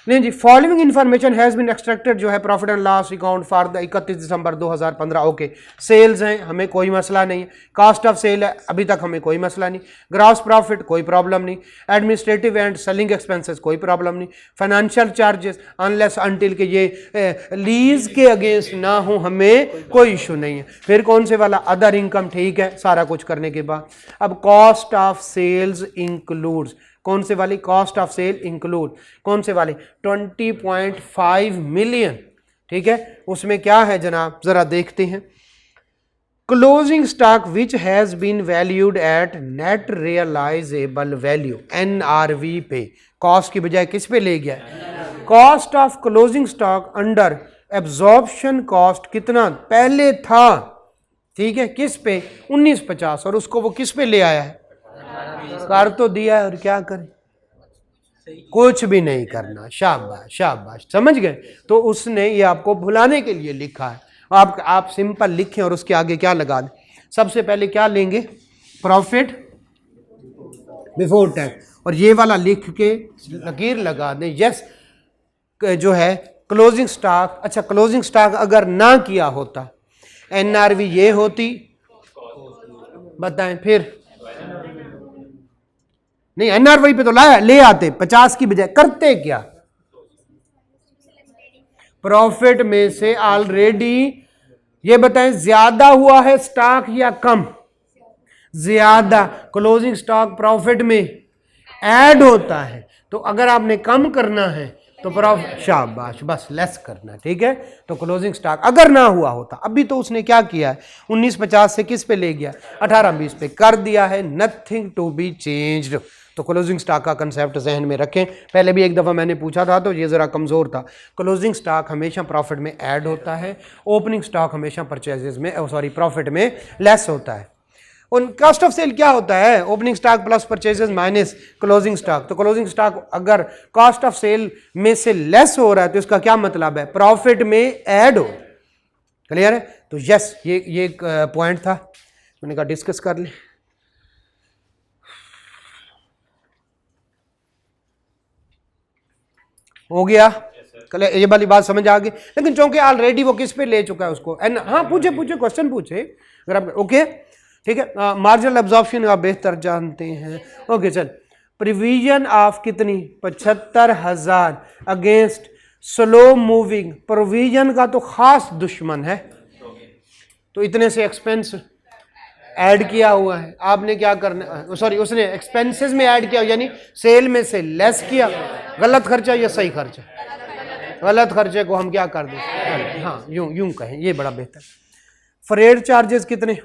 नहीं जी, following information has been extracted जो है profit and loss account for the 31 December 2015। Okay, sales हैं, हमें कोई मसला नहीं है। कॉस्ट ऑफ सेल है, अभी तक हमें कोई मसला नहीं। ग्रॉस प्रॉफिट कोई प्रॉब्लम नहीं। एडमिनिस्ट्रेटिव एंड सेलिंग एक्सपेंसेस कोई प्रॉब्लम नहीं। फाइनेंशियल चार्जेस अनलेस अनटिल के ये लीज के अगेंस्ट ना हो, हमें कोई इशू नहीं है। फिर कौन से वाला, अदर इनकम, ठीक है, सारा कुछ करने के बाद। अब कॉस्ट ऑफ सेल्स इंक्लूड्स, कौन से वाली, कॉस्ट ऑफ सेल इंक्लूड, कौन से वाले, 20.5 मिलियन, ठीक है। उसमें क्या है जनाब, जरा देखते हैं। Closing stock which has been valued at net realisable value, NRV पे, कॉस्ट की बजाय किस पे ले गया, cost of closing stock under absorption cost कितना पहले था, ठीक है, किस पे, 1950, और उसको वो किस पे ले आया है, कर तो दिया है, और क्या करें, कुछ भी नहीं करना। शाबाश शाबाश, समझ गए। तो उसने ये आपको भुलाने के लिए लिखा है। आप सिंपल लिखें और उसके आगे क्या लगा दें। सबसे पहले क्या लेंगे, प्रॉफिट बिफोर टैक्स, और ये वाला लिख के लकीर लगा दें, यस जो है क्लोजिंग स्टॉक। अच्छा, क्लोजिंग स्टॉक अगर ना किया होता, NRV ये होती, बताएं फिर, नहीं NRV पे तो लाया, ले आते 50 की बजाय, करते क्या, प्रॉफिट में से ऑलरेडी, ये बताएं ज्यादा हुआ है स्टॉक या कम, ज्यादा, क्लोजिंग स्टॉक प्रॉफिट में ऐड होता है। तो अगर आपने कम करना है तो प्रॉफिट, शाबाश, बस लेस करना, ठीक है। तो क्लोजिंग स्टॉक अगर ना हुआ होता, अभी तो उसने क्या किया है, 1950 से किस पे ले गया, 1820 पे कर दिया है, नथिंग टू बी चेंज्ड। तो क्लोजिंग स्टॉक का कंसेप्ट जहन में रखें। पहले भी एक दफ़ा मैंने पूछा था तो ये ज़रा कमज़ोर था। क्लोजिंग स्टॉक हमेशा प्रॉफिट में ऐड होता है, ओपनिंग स्टॉक हमेशा परचेजेस में, सॉरी प्रॉफिट में लेस होता है। और कॉस्ट ऑफ सेल क्या होता है, opening stock plus purchases minus closing stock. तो क्लोजिंग स्टॉक अगर कॉस्ट ऑफ सेल में से लेस हो रहा है तो इसका क्या मतलब है, प्रॉफिट में ऐड हो। क्लियर है। तो यस, ये एक पॉइंट था, मैंने कहा डिस्कस कर ले। हो गया, कल ये वाली बात समझ आ गई। लेकिन चूंकि ऑलरेडी वो किस पे ले चुका है उसको, एंड हाँ पूछे क्वेश्चन पूछे अगर आप, ओके ठीक है। मार्जिनल एब्जॉर्प्शन आप बेहतर जानते हैं। ओके चल, प्रोविजन ऑफ कितनी, 75,000 अगेंस्ट स्लो मूविंग, प्रोविजन का तो खास दुश्मन है, तो इतने से एक्सपेंस ऐड किया हुआ है। आपने क्या करना, सॉरी उसने एक्सपेंसेस में ऐड किया, यानी सेल में से लेस किया। गलत खर्चा या सही खर्चा, गलत खर्चे को हम क्या कर दें, हाँ यूं कहें, ये बड़ा बेहतर। फ्रेट चार्जेस कितने,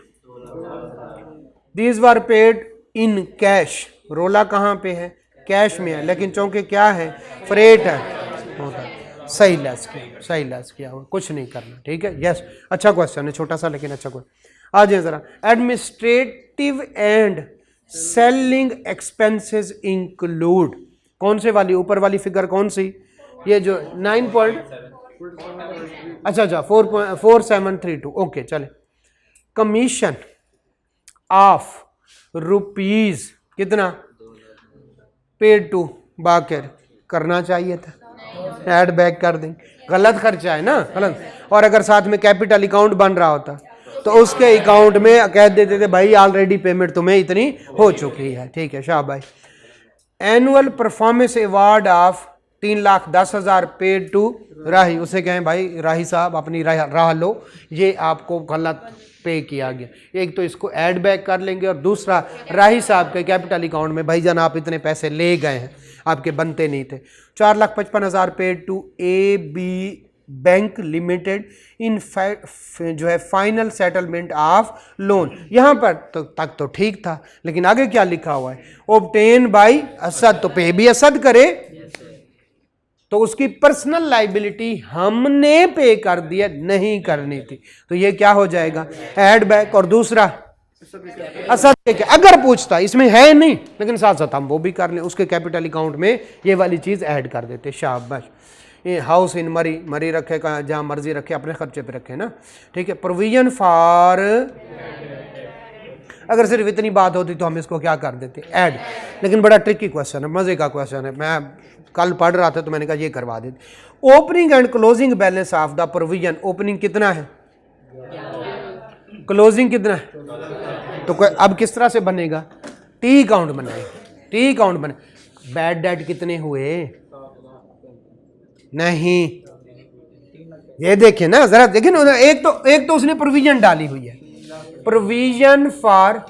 these were paid in cash, रोला कहाँ पे है, कैश में है, लेकिन चूंकि क्या है फ्रेट है, होता है, सही लेस किया हुआ, कुछ नहीं करना, ठीक है। यस, अच्छा क्वेश्चन है, छोटा सा लेकिन अच्छा क्वेश्चन। आ जाए जरा, administrative and selling expenses include, कौन से वाली, ऊपर वाली फिगर कौन सी, ये जो 9 अच्छा 4.4732, ओके चले। कमीशन ऑफ रुपीज कितना, पेड टू बाकर, करना चाहिए था, ऐड बैक कर दें, गलत खर्चा है ना, गलत। और अगर साथ में कैपिटल अकाउंट बन रहा होता तो उसके अकाउंट में कह देते थे भाई ऑलरेडी पेमेंट तुम्हें इतनी हो चुकी है, ठीक है, शाबाश। Annual performance award of 3,10,000 paid to Rahi, उसे कहें भाई राही साहब अपनी राह लो, ये आपको गलत पे किया गया। एक तो इसको ऐड बैक कर लेंगे, और दूसरा राही साहब के कैपिटल अकाउंट में भाईजान आप इतने पैसे ले गए हैं, आपके बनते नहीं थे। 4,55,000 paid to AB bank limited in जो है फाइनल सेटलमेंट ऑफ लोन। यहाँ पर तक तो ठीक था, लेकिन आगे क्या लिखा हुआ है, ऑब्टेन बाय असद, तो पे भी असद करे, तो उसकी पर्सनल लाइबिलिटी हमने पे कर दिया, नहीं करनी थी, तो ये क्या हो जाएगा, ऐड बैक। और दूसरा असद के, अगर पूछता, इसमें है नहीं लेकिन साथ साथ हम वो भी कर लें, उसके कैपिटल अकाउंट में ये वाली चीज ऐड कर देते, शाबाश। ये हाउस इन मरी रखे, जहां मर्जी रखे, अपने खर्चे पे रखे ना, ठीक है। प्रोविजन फॉर अगर सिर्फ इतनी बात होती तो हम इसको क्या कर देते, ऐड। लेकिन बड़ा ट्रिकी क्वेश्चन है, मजे का क्वेश्चन है, मैं कल पढ़ रहा था तो मैंने कहा ये करवा देते। Opening and closing balance of the provision, opening कितना है, क्लोजिंग कितना है, तो अब किस तरह से बनेगा, टी काउंट बनाएंगे, टी काउंट बने। बैड डेट कितने हुए, नहीं ये देखिए ना जरा, देखिए ना, एक तो उसने प्रोविजन डाली हुई है, प्रोविजन फॉर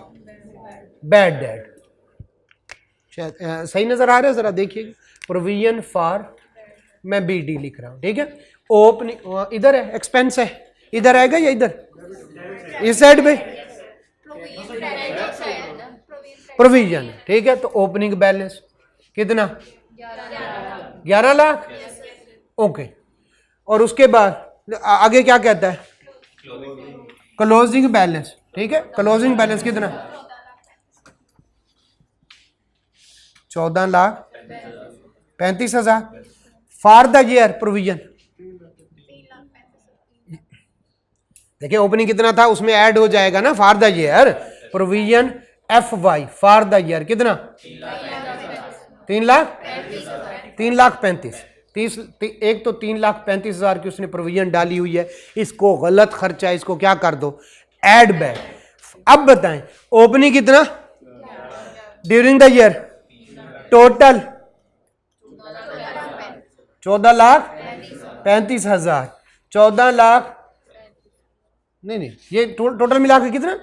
बैड डेट, सही नजर आ रहा है, जरा देखिए, प्रोविजन फॉर, मैं बी डी लिख रहा हूं, ठीक है। ओपनिंग इधर है, एक्सपेंस है इधर आएगा या इधर, इस साइड पे प्रोविजन, ठीक है। तो ओपनिंग बैलेंस कितना, 11 लाख, ओके। और उसके बाद आगे क्या कहता है, क्लोजिंग बैलेंस, ठीक है। क्लोजिंग बैलेंस कितना, 14,35,000 फॉर द ईयर प्रोविजन। देखिए ओपनिंग कितना था, उसमें ऐड हो जाएगा ना for the year, provision F Y for the year कितना, 3,35,000। एक तो 3,35,000 की उसने प्रोविजन डाली हुई है, इसको गलत खर्चा है, इसको क्या कर दो, ऐड बैक। अब बताएं ओपनिंग कितना during the year, total 14,35,000, 14 lakh, नहीं ये टोटल मिला के कितना,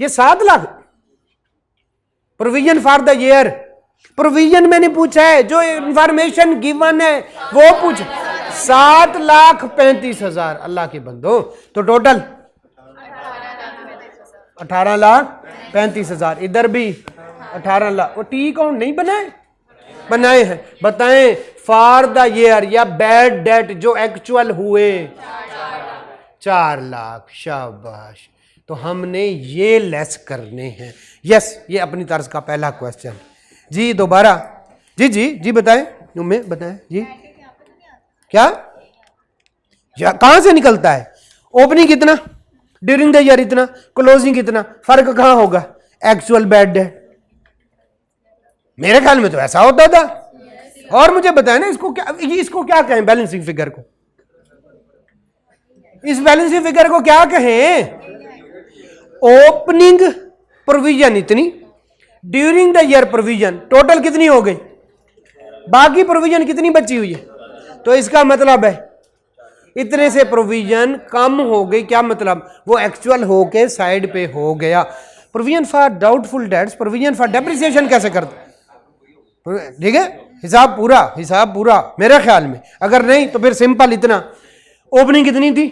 ये 7 lakh. Provision for the year, provision मैंने पूछा है, जो इंफॉर्मेशन गिवन है वो पूछ, 7,35,000 अल्लाह के बंदो, तो टोटल 18,35,000, इधर भी 18 लाख। वो टी काउंट नहीं बनाए हैं, बताएं फॉर द ईयर या बैड डेट जो एक्चुअल हुए 4 लाख, शाबाश। तो हमने ये लेस करने हैं, यस, ये अपनी तर्ज का पहला क्वेश्चन। जी दोबारा, जी बताएं, उम्मीद बताएं जी, क्या कहां से निकलता है, ओपनिंग कितना ड्यूरिंग द ईयर इतना, क्लोजिंग कितना, फर्क कहां होगा, एक्चुअल बैड डेट। मेरे ख्याल में तो ऐसा होता था। और मुझे बताएं ना, इसको क्या कहें, बैलेंसिंग फिगर को, इस बैलेंसिंग फिगर को क्या कहें, ओपनिंग प्रोविजन इतनी, during the year provision total कितनी हो गई, बाकी प्रोविजन कितनी बची हुई है, तो इसका मतलब है इतने से प्रोविजन कम हो गई, क्या मतलब, वो एक्चुअल होके साइड पे हो गया। Provision for doubtful debts, provision for depreciation कैसे करते, ठीक है, हिसाब पूरा मेरे ख्याल में, अगर नहीं तो फिर सिंपल इतना, ओपनिंग कितनी थी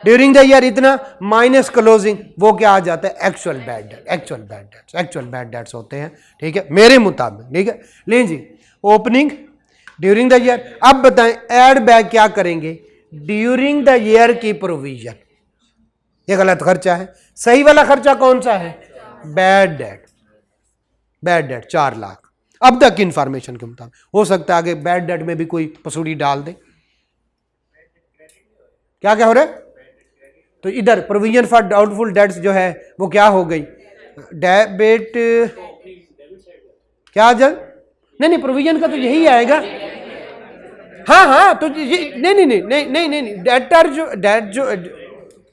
ड्यूरिंग द ईयर इतना माइनस क्लोजिंग, वो क्या आ जाता है, एक्चुअल बैड डेट्स होते हैं, ठीक है मेरे मुताबिक, ठीक है। लीजिए ओपनिंग ड्यूरिंग द ईयर, अब बताएं ऐड बैक क्या करेंगे, ड्यूरिंग द ईयर की प्रोविजन, ये गलत खर्चा है, सही वाला खर्चा कौन सा है, बैड डेट 4 लाख। अब तक की इंफॉर्मेशन के मुताबिक हो सकता है आगे बैड डेट में भी कोई पसूड़ी डाल दे, क्या हो रहा है। तो इधर प्रोविजन फॉर डाउटफुल डेट्स जो है वो क्या हो गई, डेबिट, क्या जल, नहीं प्रोविजन का तो यही आएगा, हाँ तो नहीं डेटर जो डेट जो,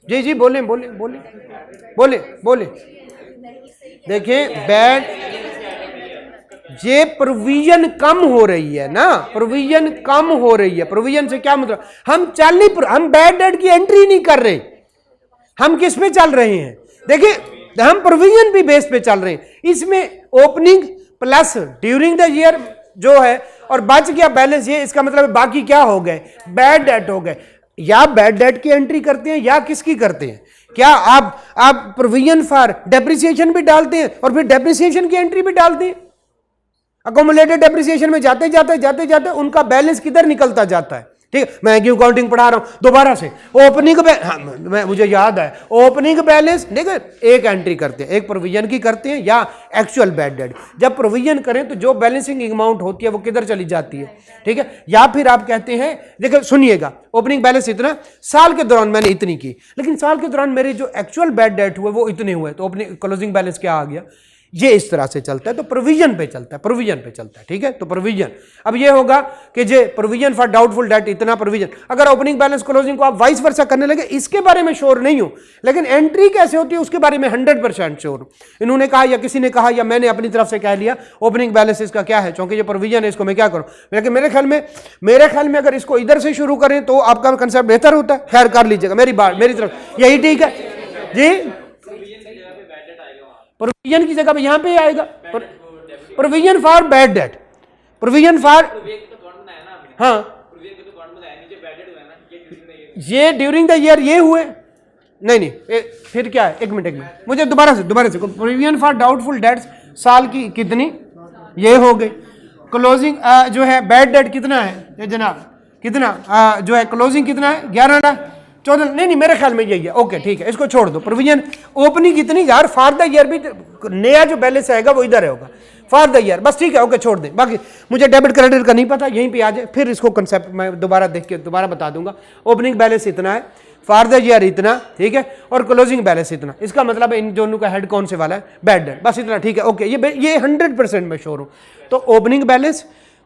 जी बोले देखिए बैड, ये प्रोविजन कम हो रही है ना, प्रोविजन कम हो रही है, प्रोविजन से क्या मतलब, हम बैड डेट की एंट्री नहीं कर रहे, हम किस पे चल रहे हैं, देखिए हम प्रोविजन भी बेस पे चल रहे हैं, इसमें opening plus during the year जो है और बच गया बैलेंस, ये इसका मतलब बाकी क्या हो गए, बैड डेट हो गए। या बैड डेट की एंट्री करते हैं या किसकी करते हैं, क्या आप प्रोविजन फॉर डेप्रिसिएशन भी डालते हैं और फिर डेप्रिसिएशन की एंट्री भी डालते हैं, अकोमुलेटेड डेप्रिसिएशन में जाते जाते उनका बैलेंस किधर निकलता जाता है, ठीक है, मैं क्यों काउंटिंग पढ़ा रहा हूं दोबारा से। ओपनिंग हाँ, मैं मुझे याद है ओपनिंग बैलेंस देखो एक एंट्री करते हैं, एक प्रोविजन की करते हैं या एक्चुअल बैड डेट। जब प्रोविजन करें तो जो बैलेंसिंग अमाउंट होती है वो किधर चली जाती है, ठीक है। या फिर आप कहते हैं देखो सुनिएगा, ओपनिंग बैलेंस इतना, साल के दौरान मैंने इतनी की, लेकिन साल के दौरान मेरे जो एक्चुअल बैड डेट हुए वो इतने हुए, तो ओपनिंग क्लोजिंग बैलेंस क्या आ गया, ये इस तरह से चलता है। तो प्रोविजन पे चलता है, प्रोविजन पे चलता है, ठीक है। तो प्रोविजन अब ये होगा कि जे प्रोविजन फॉर डाउटफुल डेट इतना प्रोविजन। अगर ओपनिंग बैलेंस क्लोजिंग को आप वाइस वर्सा करने लगे, इसके बारे में श्योर नहीं हूं, लेकिन एंट्री कैसे होती है उसके बारे में 100% श्योर हूं। इन्होंने कहा या किसी ने कहा या मैंने अपनी तरफ से कह लिया ओपनिंग बैलेंस इसका क्या है, क्योंकि ये प्रोविजन है, इसको मैं क्या करूं। लेकिन मेरे ख्याल में अगर इसको इधर से शुरू करें तो आपका कंसेप्ट बेहतर होता है। खैर कर लीजिएगा, मेरी बात मेरी तरफ यही ठीक है जी। प्रोविजन की जगह पे यहां पे आएगा provision for bad debt, provision for, हाँ ये ड्यूरिंग द ईयर ये हुए नहीं फिर क्या है, एक मिनट मुझे दोबारा से प्रोविजन फॉर डाउटफुल डेट्स साल की कितनी ये हो गई। क्लोजिंग जो है बैड डेट कितना है ये जनाब, कितना जो है क्लोजिंग कितना है 11 लाख 14, नहीं मेरे ख्याल में यही है। ओके ठीक है, इसको छोड़ दो। प्रोविजन ओपनिंग कितनी यार, फॉर द ईयर भी नया जो बैलेंस आएगा वो इधर होगा फॉर द ईयर, बस ठीक है। ओके छोड़ दें, बाकी मुझे डेबिट क्रेडिट का नहीं पता, यहीं पे आ जाए, फिर इसको कंसेप्ट मैं दोबारा देख के दोबारा बता दूंगा। ओपनिंग बैलेंस इतना है, फॉर द ईयर इतना, ठीक है, और क्लोजिंग बैलेंस इतना। इसका मतलब इन दोनों का हेड कौन से वाला है, बैड डेट, बस इतना ठीक है। ओके ये 100% मैं श्योर हूँ। तो opening balance,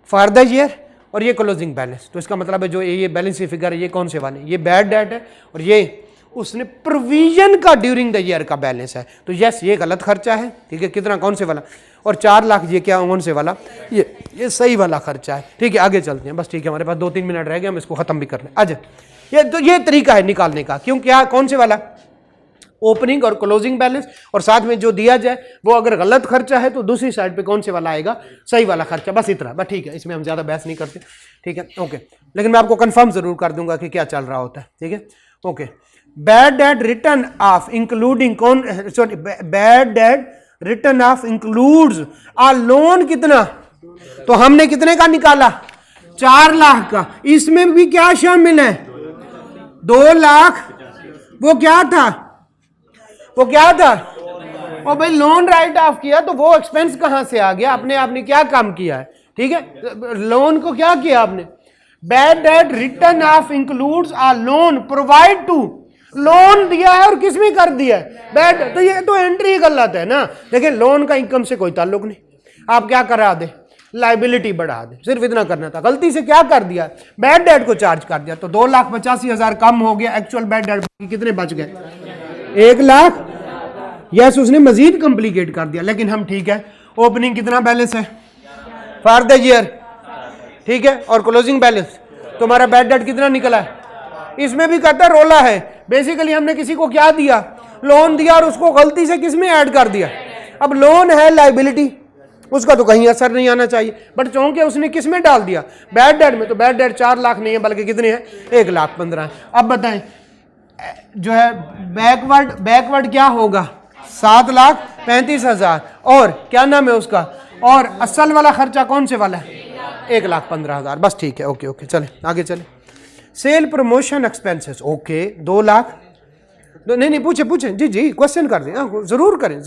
for the year और ये क्लोजिंग बैलेंस, तो इसका मतलब है जो ये बैलेंस की फिगर है ये कौन से वाले, ये बैड डेट है और ये उसने प्रोविजन का ड्यूरिंग द ईयर का बैलेंस है। तो यस ये गलत खर्चा है, ठीक है, कितना कौन से वाला, और 4 लाख ये क्या कौन से वाला, ये सही वाला खर्चा है, ठीक है। आगे चलते हैं, बस ठीक है, हमारे पास 2-3 मिनट रह गए, हम इसको खत्म भी कर लें। अच्छा ये तरीका है निकालने का, क्यों क्या कौन से वाला, ओपनिंग और क्लोजिंग बैलेंस, और साथ में जो दिया जाए वो अगर गलत खर्चा है तो दूसरी साइड पे कौन से वाला आएगा, सही वाला खर्चा, बस इतना, बस ठीक है, इसमें हम ज्यादा बहस नहीं करते, ठीक है। ओके, लेकिन मैं आपको कंफर्म जरूर कर दूंगा कि क्या चल रहा होता है, ठीक है। Okay, bad debt return of including कौन, sorry bad debt return of includes a loan कितना, तो हमने कितने का निकाला 4 लाख का, इसमें भी क्या शामिल है 2 लाख, वो क्या था ओ भाई लोन राइट ऑफ किया, तो वो एक्सपेंस कहां से आ गया, अपने आपने क्या काम किया है, ठीक है, लोन को क्या किया आपने। Bad debt return of includes a loan provide to, loan दिया है और किसमें कर दिया है बैड, तो ये तो एंट्री गलत है ना। देखिए लोन का इनकम से कोई ताल्लुक नहीं, आप क्या करा दे लाइबिलिटी बढ़ा दे, सिर्फ इतना करना था। गलती से क्या कर दिया, बैड डेट को चार्ज कर दिया, तो 2,85,000 कम हो गया, एक्चुअल बैड डेट कितने बच गए 1 लाख। यस उसने मजीद कंप्लीकेट कर दिया, लेकिन हम ठीक है। ओपनिंग कितना बैलेंस है फॉर द ईयर, ठीक है, और क्लोजिंग बैलेंस, तुम्हारा बैड डेट कितना निकला है, इसमें भी कहता है रोला है। बेसिकली हमने किसी को क्या दिया, लोन दिया, और उसको गलती से किसमें ऐड कर दिया। अब लोन है लाइबिलिटी, उसका तो कहीं असर नहीं आना चाहिए, बट चूंकि उसने किसमें डाल दिया बैड डेट में, तो बैड डेट 4 लाख नहीं है बल्कि कितने हैं 1,15,000। अब बताएं जो है बैकवर्ड क्या होगा 7,35,000, और क्या नाम है उसका, और असल वाला खर्चा कौन से वाला है 1,15,000, बस ठीक है। ओके चले आगे चले। Sale promotion expenses, okay 2 lakh, नहीं पूछे जी क्वेश्चन कर दें, जरूर करें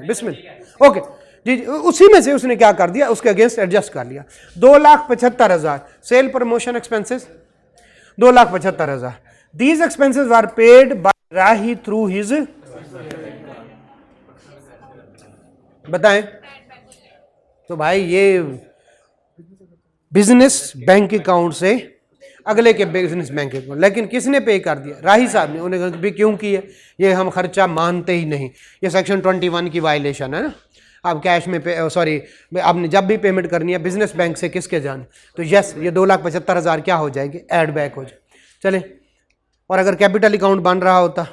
बिस्मिल्लाह। ओके जी उसी में से उसने क्या कर दिया, उसके अगेंस्ट एडजस्ट कर लिया। 2,75,000 sale promotion expenses 2,75,000। These expenses were paid by Rahi through his, बताएं तो भाई ये बिजनेस बैंक अकाउंट से अगले के बिजनेस बैंक अकाउंट, लेकिन किसने पे कर दिया, राही साहब ने। उन्हें भी क्यों किए, ये हम खर्चा मानते ही नहीं, ये सेक्शन 21 की वायलेशन है ना। आप कैश में सॉरी आपने जब भी पेमेंट करनी है बिजनेस बैंक से किसके जान, तो यस ये 2,75,000 क्या हो जाएगी, ऐड बैक हो जाए। चले, और अगर कैपिटल अकाउंट बन रहा होता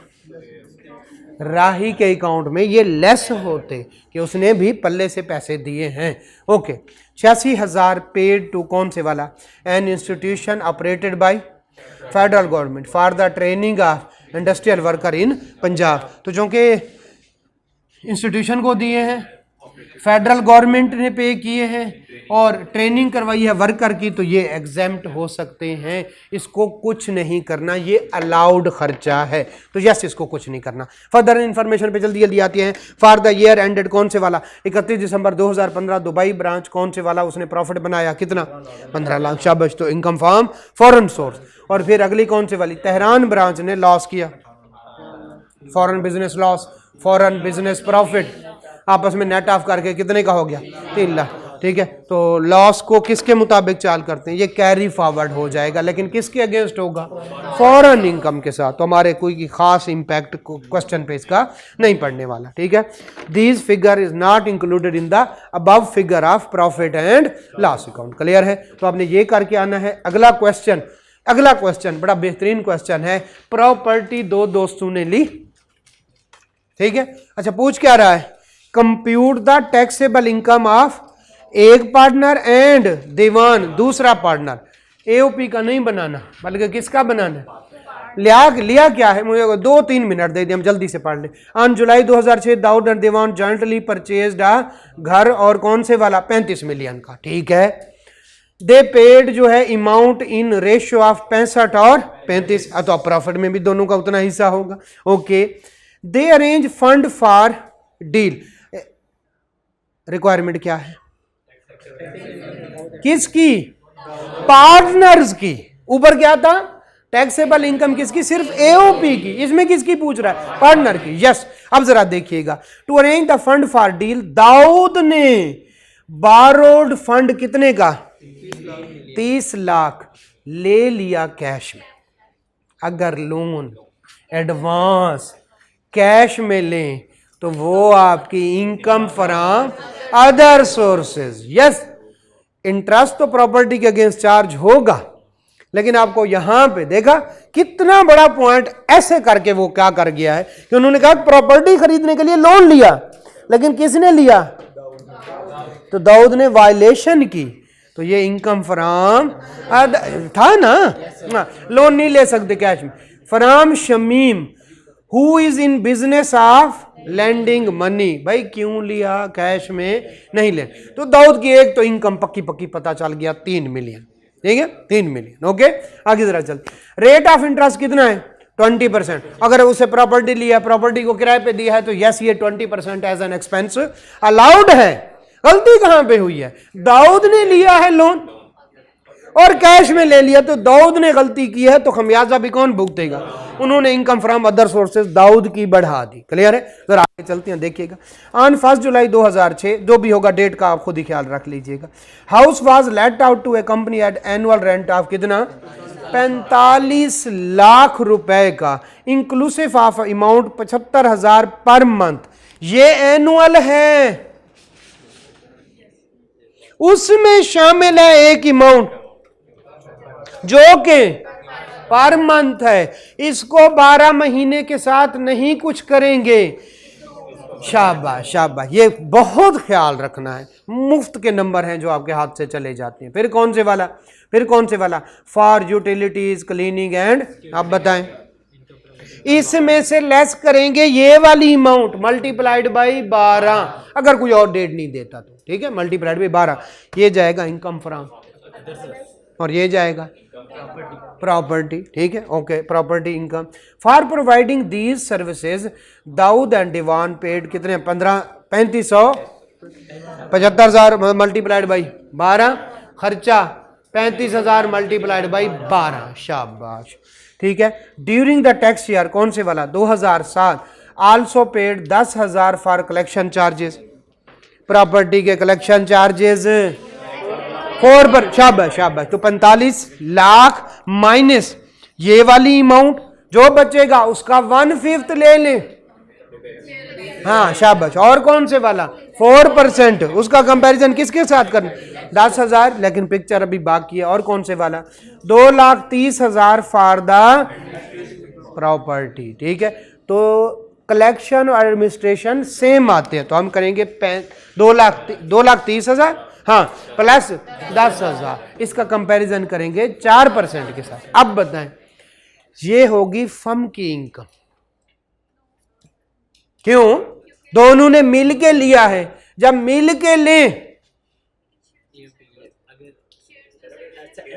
राही के अकाउंट में, ये लेस होते कि उसने भी पल्ले से पैसे दिए हैं। ओके 86,000 पेड टू कौन से वाला, an institution operated by federal government for the training of industrial worker in Punjab. तो जो कि इंस्टीट्यूशन को दिए हैं फेडरल गवर्नमेंट ने पे किए हैं और ट्रेनिंग करवाई है वर्कर की, तो ये एग्जेम्प्ट हो सकते हैं, इसको कुछ नहीं करना, ये अलाउड खर्चा है, तो यस इसको कुछ नहीं करना। फर्दर इन्फॉर्मेशन पे जल्दी जल्दी आती है। फॉर द ईयर एंडेड कौन से वाला, 31 दिसंबर 2015 दुबई ब्रांच कौन से वाला, उसने प्रॉफिट बनाया कितना, 15 लाख, शाबाश, तो इनकम फ्रॉम फॉरेन सोर्स। और फिर अगली कौन से वाली, तेहरान ब्रांच ने लॉस किया, foreign business loss, foreign business profit, आपस में नेट ऑफ करके कितने का हो गया, 3 लाख, ठीक है। तो लॉस को किसके मुताबिक चाल करते हैं, ये कैरी फॉरवर्ड हो जाएगा, लेकिन किसके अगेंस्ट होगा, फॉरेन इनकम के साथ, तो हमारे कोई खास इंपैक्ट क्वेश्चन पे इसका नहीं पड़ने वाला, ठीक है। This figure is not included in the above figure of profit and loss account, clear है। तो आपने ये करके आना है। अगला क्वेश्चन बड़ा बेहतरीन क्वेश्चन है, प्रॉपर्टी दो दोस्तों ने ली, ठीक है। अच्छा, पूछ क्या रहा है, compute the taxable income of एक पार्टनर एंड दीवान दूसरा पार्टनर। एओपी का नहीं बनाना, बल्कि किसका बनाना है, लिया क्या है, मुझे 2-3 मिनट दे दिए, हम जल्दी से पढ़ ले। On July 2006 Dawood and Diwan jointly purchased a घर, और कौन से वाला, 35 मिलियन का, ठीक है। दे पेड जो है अमाउंट इन रेशियो ऑफ 65 और 35, तो प्रॉफिट में भी दोनों का उतना हिस्सा होगा, okay. They arrange fund for deal, requirement क्या है, किसकी, पार्टनर्स की। ऊपर क्या था, टैक्सेबल इनकम किसकी, सिर्फ एओपी की, इसमें किसकी पूछ रहा है, पार्टनर की, यस। अब जरा देखिएगा, to arrange the fund for deal, Dawood ने बारोड फंड कितने का, 30 लाख ले लिया कैश में। अगर लोन एडवांस कैश में लें तो वो आपकी income from other sources, yes. Interest तो प्रॉपर्टी के अगेंस्ट चार्ज होगा, लेकिन आपको यहां पे देखा कितना बड़ा पॉइंट ऐसे करके वो क्या कर गया है कि उन्होंने कहा प्रॉपर्टी खरीदने के लिए लोन लिया, लेकिन किसने लिया, तो दाऊद ने वायलेशन की, तो ये इनकम फ्रॉम था ना, लोन नहीं ले सकते कैश में। From Shamim who is in business of lending money, भाई क्यों लिया, कैश में नहीं ले, तो दाऊद की एक तो इनकम पक्की पता चल गया, 3 मिलियन, ठीक है, 3 मिलियन, ओके। आगे जरा चलते, रेट ऑफ इंटरेस्ट कितना है, 20%। अगर उसे प्रॉपर्टी लिया, प्रॉपर्टी को किराए पे दिया है, तो यस ये 20% एज एन एक्सपेंस अलाउड है। गलती कहां पे हुई है, दाऊद ने लिया है लोन और कैश में ले लिया, तो दाऊद ने गलती की है, तो खमियाजा भी कौन भुगतेगा, उन्होंने income from other sources Dawood की बढ़ा दी, क्लियर है। जरा आगे चलते हैं, देखिएगा। ऑन 1 जुलाई 2006, जो भी होगा डेट का आप खुद ही ख्याल रख लीजिएगा। House was let out to a company at annual rent of कितना, 45 लाख रुपए का, inclusive of amount 75,000 per month, ये एनुअल है, उसमें शामिल है एक अमाउंट जो कि पर मंथ है, इसको 12 महीने के साथ नहीं कुछ करेंगे। शाबाश शाबाश, ये बहुत ख्याल रखना है, मुफ्त के नंबर हैं जो आपके हाथ से चले जाते हैं। फिर कौन से वाला, फॉर यूटिलिटीज क्लीनिंग एंड, आप बताएं, इसमें से लेस करेंगे ये वाली अमाउंट मल्टीप्लाइड बाई 12, अगर कोई और डेट नहीं देता तो, ठीक है, मल्टीप्लाइड बाई 12, ये जाएगा इनकम फ्रॉम, और ये जाएगा प्रॉपर्टी, ठीक है, okay, property income. For providing these services Dawood and Diwan paid कितने, 35,000 मल्टीप्लाइड बाई 12, खर्चा 35,000 मल्टीप्लाइड बाई 12, शाबाश, ठीक है। ड्यूरिंग द टैक्स ईयर कौन से वाला, 2007, also paid 10,000 for collection charges, property के कलेक्शन चार्जेस 4 पर, शाबाश, तो 45 लाख माइनस ये वाली अमाउंट, जो बचेगा उसका 1/5 ले लें, हाँ शाबाश। और कौन से वाला, 4%, उसका कंपैरिजन किसके साथ करना, 10,000, लेकिन पिक्चर अभी बाकी है। और कौन से वाला, 2,30,000 फॉर द प्रॉपर्टी, ठीक है। तो कलेक्शन और एडमिनिस्ट्रेशन सेम आते हैं, तो हम करेंगे 2,30,000, हाँ, प्लस 10,000, इसका कंपैरिजन करेंगे 4% के साथ। अब बताएं, ये होगी फर्म की इनकम, क्यों, दोनों ने मिल के लिया है, जब मिल के लें,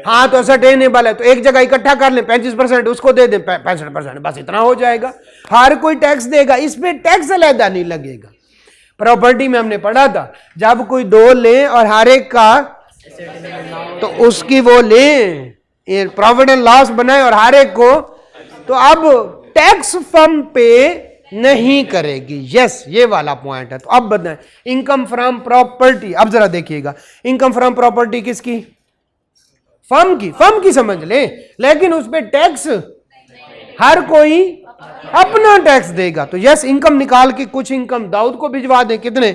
हाँ तो सर्टेनेबल है तो एक जगह इकट्ठा कर लें, 35% उसको दे दें, 65%, बस इतना हो जाएगा। हर कोई टैक्स देगा, इसमें टैक्स अलहदा नहीं लगेगा। प्रॉपर्टी में हमने पढ़ा था जब कोई दो ले और हर एक का तो उसकी वो ले प्रॉफिट एंड लॉस बनाए और हर एक को, तो अब टैक्स फर्म पे नहीं करेगी। यस, ये वाला पॉइंट है। तो अब बताएं इनकम फ्रॉम प्रॉपर्टी, अब जरा देखिएगा इनकम फ्रॉम प्रॉपर्टी किसकी? फर्म की समझ ले, लेकिन उस पर टैक्स हर कोई अपना टैक्स देगा। तो यस, इनकम निकाल के कुछ इनकम दाऊद को भिजवा दें, कितने?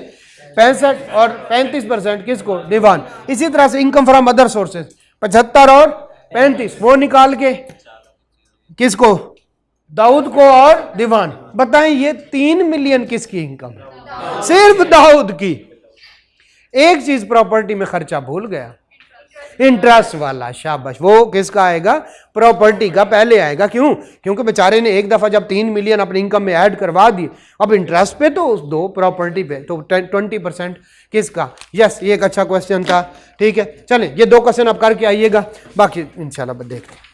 65 और 35% किसको? दीवान। इसी तरह से इनकम फ्रॉम अदर सोर्सेज 75 और 35 वो निकाल के किसको? दाऊद को और दीवान। बताएं ये 3 मिलियन किसकी इनकम? सिर्फ दाऊद की। एक चीज प्रॉपर्टी में खर्चा भूल गया, इंटरेस्ट वाला। शाबाश, वो किसका आएगा? प्रॉपर्टी का पहले आएगा। क्यों? क्योंकि बेचारे ने एक दफा जब 3 मिलियन अपनी इनकम में ऐड करवा दी, अब इंटरेस्ट पे तो उस दो, प्रॉपर्टी पे तो 20% किसका? यस, ये एक अच्छा क्वेश्चन था। ठीक है, चलें ये 2 क्वेश्चन आप करके आइएगा, बाकी इंशाल्लाह देखते हैं।